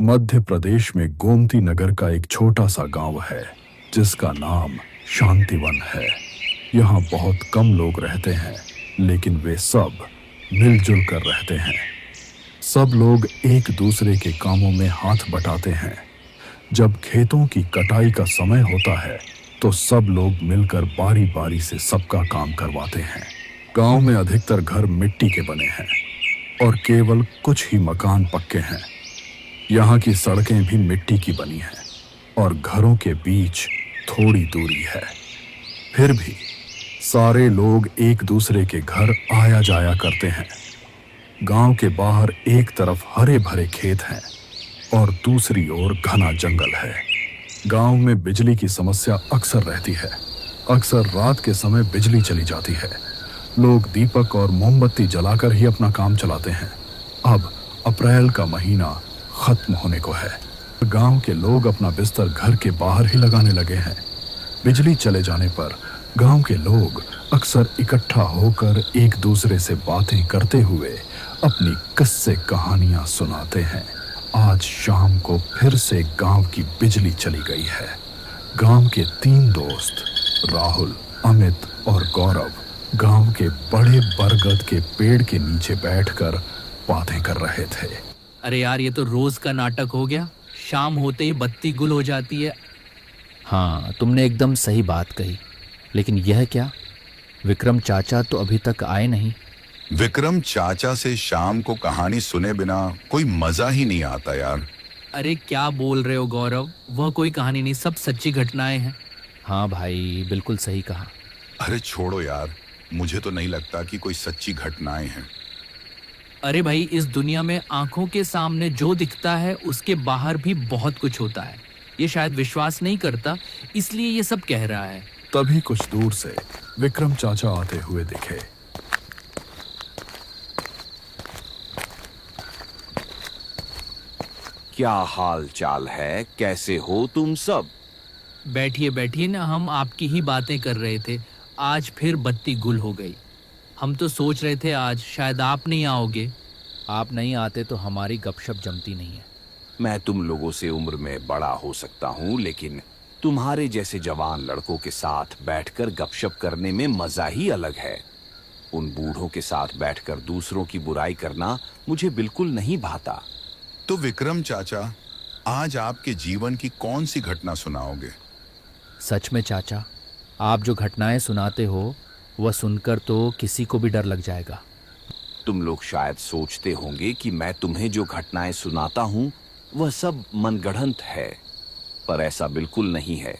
मध्य प्रदेश में गोमती नगर का एक छोटा सा गांव है जिसका नाम शांतिवन है। यहाँ बहुत कम लोग रहते हैं, लेकिन वे सब मिलजुल कर रहते हैं। सब लोग एक दूसरे के कामों में हाथ बटाते हैं। जब खेतों की कटाई का समय होता है तो सब लोग मिलकर बारी बारी से सबका काम करवाते हैं। गांव में अधिकतर घर मिट्टी के बने हैं और केवल कुछ ही मकान पक्के हैं। यहाँ की सड़कें भी मिट्टी की बनी हैं और घरों के बीच थोड़ी दूरी है। फिर भी सारे लोग एक दूसरे के घर आया जाया करते हैं। गांव के बाहर एक तरफ हरे भरे खेत हैं और दूसरी ओर घना जंगल है। गांव में बिजली की समस्या अक्सर रहती है। अक्सर रात के समय बिजली चली जाती है। लोग दीपक और मोमबत्ती जलाकर ही अपना काम चलाते हैं। अब अप्रैल का महीना खत्म होने को है। गांव के लोग अपना बिस्तर घर के बाहर ही लगाने लगे हैं। बिजली चले जाने पर गांव के लोग अक्सर इकट्ठा होकर एक दूसरे से बातें करते हुए अपनी किस्से कहानियां सुनाते हैं। आज शाम को फिर से गांव की बिजली चली गई है। गांव के 3 दोस्त राहुल, अमित और गौरव गांव के बड़े बरगद के पेड़ के नीचे बैठकर बातें कर रहे थे। अरे यार, ये तो रोज का नाटक हो गया। शाम होते ही बत्ती गुल हो जाती है। हाँ, तुमने एकदम सही बात कही। लेकिन यह क्या, विक्रम चाचा तो अभी तक आए नहीं। विक्रम चाचा से शाम को कहानी सुने बिना कोई मजा ही नहीं आता यार। अरे क्या बोल रहे हो गौरव, वह कोई कहानी नहीं, सब सच्ची घटनाएं हैं। हाँ भाई, बिल्कुल सही कहा। अरे छोड़ो यार, मुझे तो नहीं लगता कि कोई सच्ची घटनाएं हैं। अरे भाई, इस दुनिया में आंखों के सामने जो दिखता है उसके बाहर भी बहुत कुछ होता है। ये शायद विश्वास नहीं करता, इसलिए ये सब कह रहा है। तभी कुछ दूर से विक्रम चाचा आते हुए दिखे। क्या हाल चाल है, कैसे हो तुम सब? बैठिए बैठिए ना, हम आपकी ही बातें कर रहे थे। आज फिर बत्ती गुल हो गई। हम तो सोच रहे थे आज शायद आप नहीं आओगे। आप नहीं आते तो हमारी गपशप जमती नहीं है। मैं तुम लोगों से उम्र में बड़ा हो सकता हूँ, लेकिन तुम्हारे जैसे जवान लड़कों के साथ बैठकर गपशप करने में मजा ही अलग है। उन बूढ़ों के साथ बैठकर दूसरों की बुराई करना मुझे बिल्कुल नहीं भाता। तो विक्रम चाचा, आज आपके जीवन की कौन सी घटना सुनाओगे? सच में चाचा, आप जो घटनाएं सुनाते हो वह सुनकर तो किसी को भी डर लग जाएगा। तुम लोग शायद सोचते होंगे कि मैं तुम्हें जो घटनाएं सुनाता हूँ वह सब मनगढ़ंत है, पर ऐसा बिल्कुल नहीं है।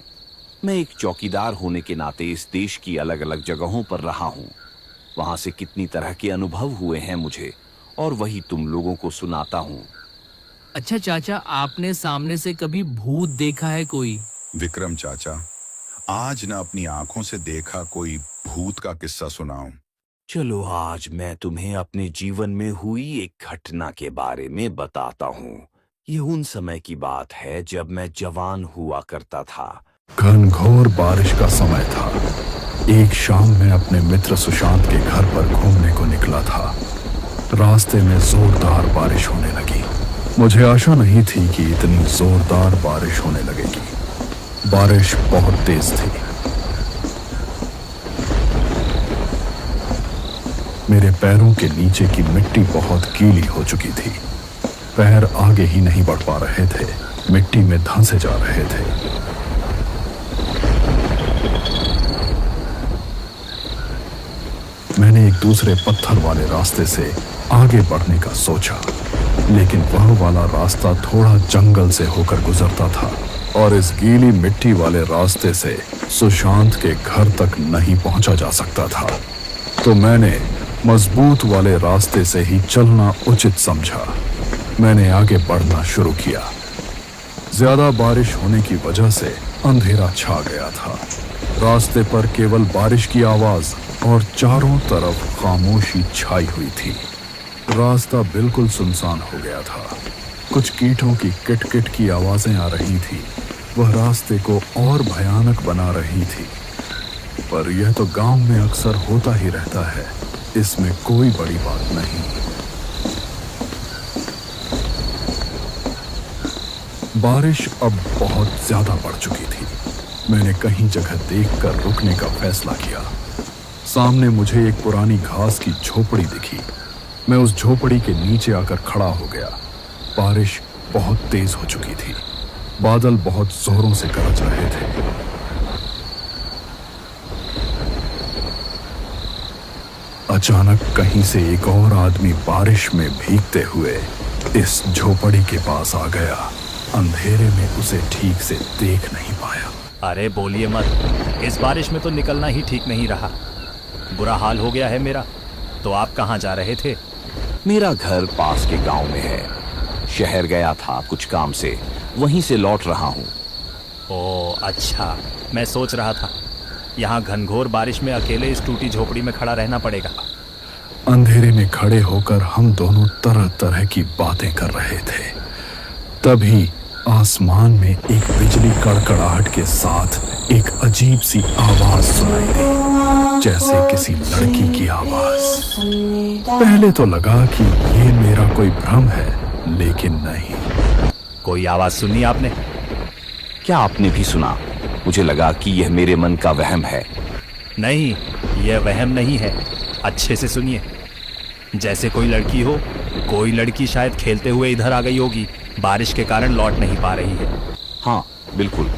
मैं एक चौकीदार होने के नाते इस देश की अलग अलग जगहों पर रहा हूँ। वहां से कितनी तरह के अनुभव हुए हैं मुझे, और वही तुम लोगों को सुनाता हूँ। अच्छा चाचा, आपने सामने से कभी भूत देखा है कोई? विक्रम चाचा, आज ना अपनी आंखों से देखा कोई भूत का किस्सा सुनाऊं। चलो, आज मैं तुम्हें अपने जीवन में हुई एक घटना के बारे में बताता हूँ। ये उन समय की बात है जब मैं जवान हुआ करता था। घनघोर बारिश का समय था। एक शाम मैं अपने मित्र सुशांत के घर पर घूमने को निकला था। रास्ते में जोरदार बारिश होने लगी। मुझे आशा नहीं थी कि इतनी जोरदार बारिश होने लगेगी। बारिश बहुत तेज थी। मेरे पैरों के नीचे की मिट्टी बहुत गीली हो चुकी थी। पैर आगे ही नहीं बढ़ पा रहे थे, मिट्टी में धंसे जा रहे थे। मैंने एक दूसरे पत्थर वाले रास्ते से आगे बढ़ने का सोचा, लेकिन वह वाला रास्ता थोड़ा जंगल से होकर गुजरता था और इस गीली मिट्टी वाले रास्ते से सुशांत के घर तक नहीं पहुंचा जा सकता था। तो मैंने मजबूत वाले रास्ते से ही चलना उचित समझा। मैंने आगे बढ़ना शुरू किया। ज्यादा बारिश होने की वजह से अंधेरा छा गया था। रास्ते पर केवल बारिश की आवाज और चारों तरफ खामोशी छाई हुई थी। रास्ता बिल्कुल सुनसान हो गया था। कुछ कीटों की किटकिट की आवाजें आ रही थी। वह रास्ते को और भयानक बना रही थी। पर यह तो गांव में अक्सर होता ही रहता है, इसमें कोई बड़ी बात नहीं। बारिश अब बहुत ज्यादा बढ़ चुकी थी। मैंने कहीं जगह देखकर रुकने का फैसला किया। सामने मुझे एक पुरानी घास की झोपड़ी दिखी। मैं उस झोपड़ी के नीचे आकर खड़ा हो गया। बारिश बहुत तेज हो चुकी थी। बादल बहुत जोरों से गरज रहे थे। अचानक कहीं से एक और आदमी बारिश में भीगते हुए इस झोपड़ी के पास आ गया। अंधेरे में उसे ठीक से देख नहीं पाया। अरे बोलिए मत, इस बारिश में तो निकलना ही ठीक नहीं रहा। बुरा हाल हो गया है मेरा। तो आप कहाँ जा रहे थे? मेरा घर पास के गांव में है। शहर गया था कुछ काम से, वहीं से लौट रहा हूँ। ओह अच्छा, मैं सोच रहा था यहाँ घनघोर बारिश में अकेले इस टूटी झोपड़ी में खड़ा रहना पड़ेगा। अंधेरे में खड़े होकर हम दोनों तरह तरह की बातें कर रहे थे। तभी आसमान में एक बिजली कड़कड़ाहट के साथ एक अजीब सी आवाज सुनाई दी, जैसे किसी लड़की की आवाज। पहले तो लगा कि ये मेरा कोई भ्रम है, लेकिन नहीं। कोई आवाज सुनी आपने? क्या आपने भी सुना? मुझे लगा कि यह मेरे मन का वहम है। नहीं, यह वहम नहीं है। अच्छे से सुनिए। जैसे कोई लड़की हो, कोई लड़की शायद खेलते हुए इधर आ गई होगी, बारिश के कारण लौट नहीं पा रही है। हाँ बिल्कुल,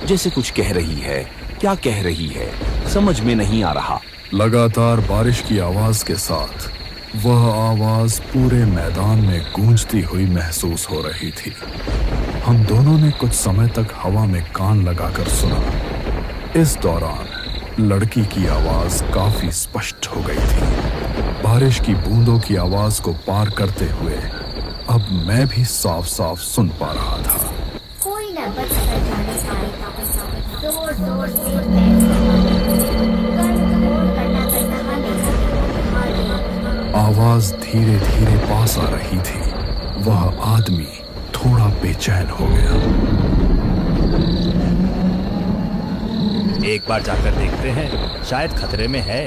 जैसे कुछ कह रही है। क्या कह रही है समझ में नहीं आ रहा। लगातार बारिश की आवाज के साथ वह आवाज पूरे मैदान में गूंजती हुई महसूस हो रही थी। हम दोनों ने कुछ समय तक हवा में कान लगाकर सुना। इस दौरान लड़की की आवाज काफी स्पष्ट हो गई थी। बारिश की बूंदों की आवाज को पार करते हुए अब मैं भी साफ साफ सुन पा रहा था। कोई न बच कर जाने पाएगा। जोर जोर से आवाज धीरे धीरे पास आ रही थी। वह आदमी थोड़ा बेचैन हो गया। एक बार जाकर देखते हैं, शायद खतरे में है।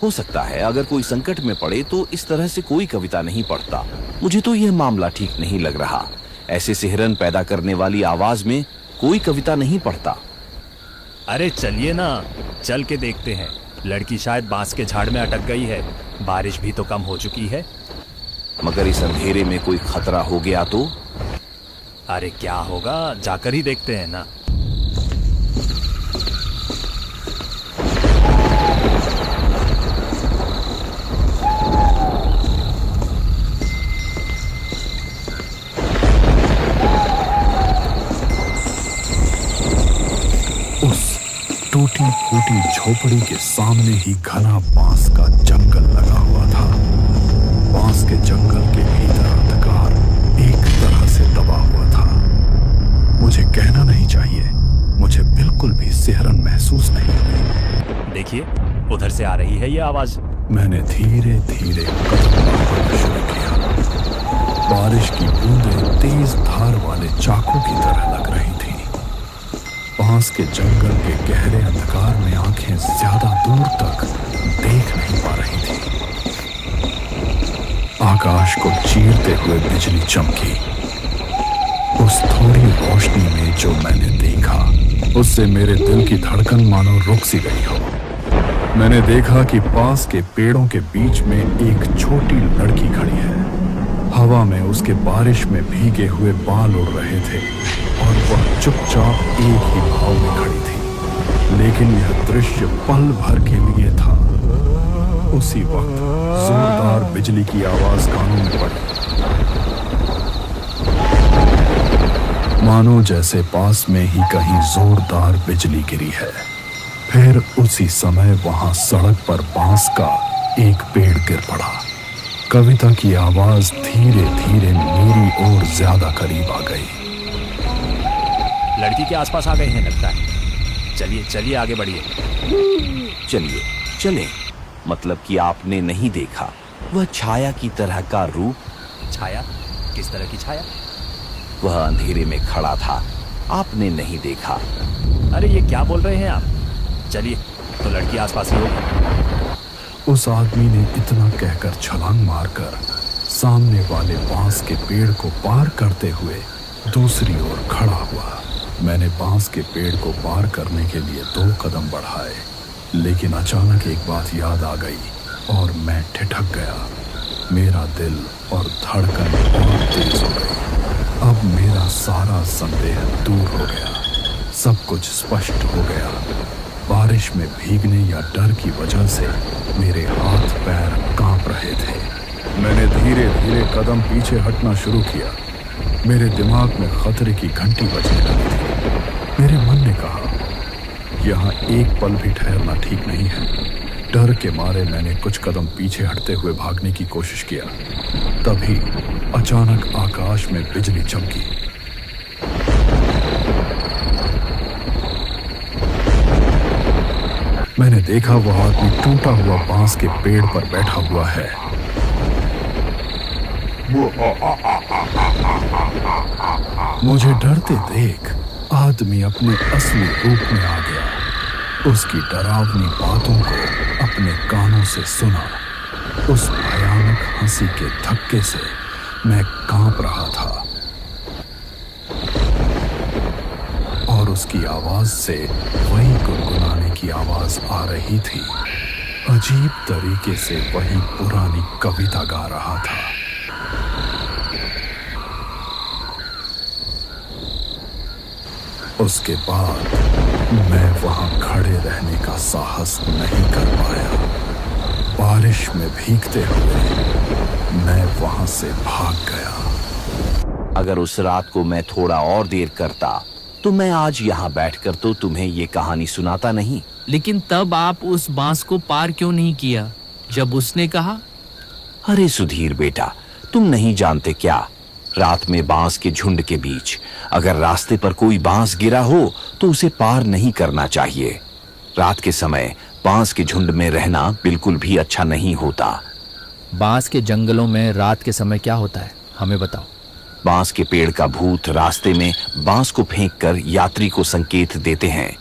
हो सकता है अगर कोई संकट में पड़े तो इस तरह से कोई कविता नहीं पढ़ता। मुझे तो यह मामला ठीक नहीं लग रहा। ऐसे सिहरन पैदा करने वाली आवाज में कोई कविता नहीं पढ़ता। अरे चलिए ना, चल के देखते हैं। लड़की शायद बांस के झाड़ में अटक गई है। बारिश भी तो कम हो चुकी है। मगर इस अंधेरे में कोई खतरा हो गया तो? अरे क्या होगा, जाकर ही देखते हैं ना। टूटी फूटी झोपड़ी के सामने ही घना बांस का जंगल लगा हुआ था। बांस के जंगल के भीतर अंधकार एक तरह से दबा हुआ था। मुझे कहना नहीं चाहिए, मुझे बिल्कुल भी सिहरन महसूस नहीं हुई। देखिए, उधर से आ रही है ये आवाज। मैंने धीरे धीरे कदम बढ़ाना शुरू किया। बारिश की बूंदें तेज धार वाले चाकू की तरह लग रही थी। बांस के जंगल के गहरे अंधकार में आंखें ज्यादा दूर तक देख नहीं पा रही थी। आकाश को चीरते हुए बिजली चमकी। उस थोड़ी रोशनी में जो मैंने देखा, उससे मेरे दिल की धड़कन मानो रुक सी गई हो। मैंने देखा कि पास के पेड़ों के बीच में एक छोटी लड़की खड़ी है। हवा में उसके बारिश में भीगे हुए बाल उड़ रहे थे और वह चुपचाप एक ही भाव में खड़ी थी। लेकिन यह दृश्य पल भर के लिए था। उसी वक्त जोरदार बिजली की आवाज कानों में पड़ी, मानो जैसे पास में ही कहीं जोरदार बिजली गिरी है। फिर उसी समय वहां सड़क पर बांस का एक पेड़ गिर पड़ा। कविता की आवाज धीरे धीरे मेरी ओर ज्यादा करीब आ गई। लड़की के आसपास आ गए हैं लगता है। चलिए चलिए आगे बढ़िए। चलिए चले। मतलब कि आपने नहीं देखा वह छाया की तरह का रूप? छाया? किस तरह की छाया? वह अंधेरे में खड़ा था, आपने नहीं देखा। अरे ये क्या बोल रहे हैं आप? चलिए, तो लड़की आसपास ही होगी। उस आदमी ने इतना कहकर छलांग मारकर सामने वाले बांस के पेड़ को पार करते हुए दूसरी ओर खड़ा हुआ। मैंने बांस के पेड़ को पार करने के लिए 2 कदम बढ़ाए, लेकिन अचानक एक बात याद आ गई और मैं ठिठक गया। मेरा दिल और धड़कन और तेज हो गई। अब मेरा सारा संदेह दूर हो गया, सब कुछ स्पष्ट हो गया। बारिश में भीगने या डर की वजह से मेरे हाथ पैर कांप रहे थे। मैंने धीरे धीरे कदम पीछे हटना शुरू किया। मेरे दिमाग में खतरे की घंटी बजने लगी थी। मेरे मन ने कहा, यहाँ एक पल भी ठहरना ठीक नहीं है। डर के मारे मैंने कुछ कदम पीछे हटते हुए भागने की कोशिश किया। तभी अचानक आकाश में बिजली चमकी। मैंने देखा वह आदमी टूटा हुआ बांस के पेड़ पर बैठा हुआ है। मुझे डरते देख आदमी अपने असली रूप में आ गया। उसकी डरावनी बातों को अपने कानों से सुना। उस भयानक हंसी के धक्के से मैं कांप रहा था और उसकी आवाज से वही गुनगुनाने की आवाज आ रही थी। अजीब तरीके से वही पुरानी कविता गा रहा था। उसके बाद मैं वहां खड़े रहने का साहस नहीं कर पाया। बारिश में भीगते हुए मैं वहां से भाग गया। अगर उस रात को मैं थोड़ा और देर करता तो मैं आज यहाँ बैठकर तो तुम्हें ये कहानी सुनाता नहीं। लेकिन तब आप उस बांस को पार क्यों नहीं किया जब उसने कहा? अरे सुधीर बेटा, तुम नहीं जानते क्या, रात में बांस के झुंड के बीच अगर रास्ते पर कोई बांस गिरा हो तो उसे पार नहीं करना चाहिए। रात के समय बांस के झुंड में रहना बिल्कुल भी अच्छा नहीं होता। बांस के जंगलों में रात के समय क्या होता है, हमें बताओ। बांस के पेड़ का भूत रास्ते में बांस को फेंककर यात्री को संकेत देते हैं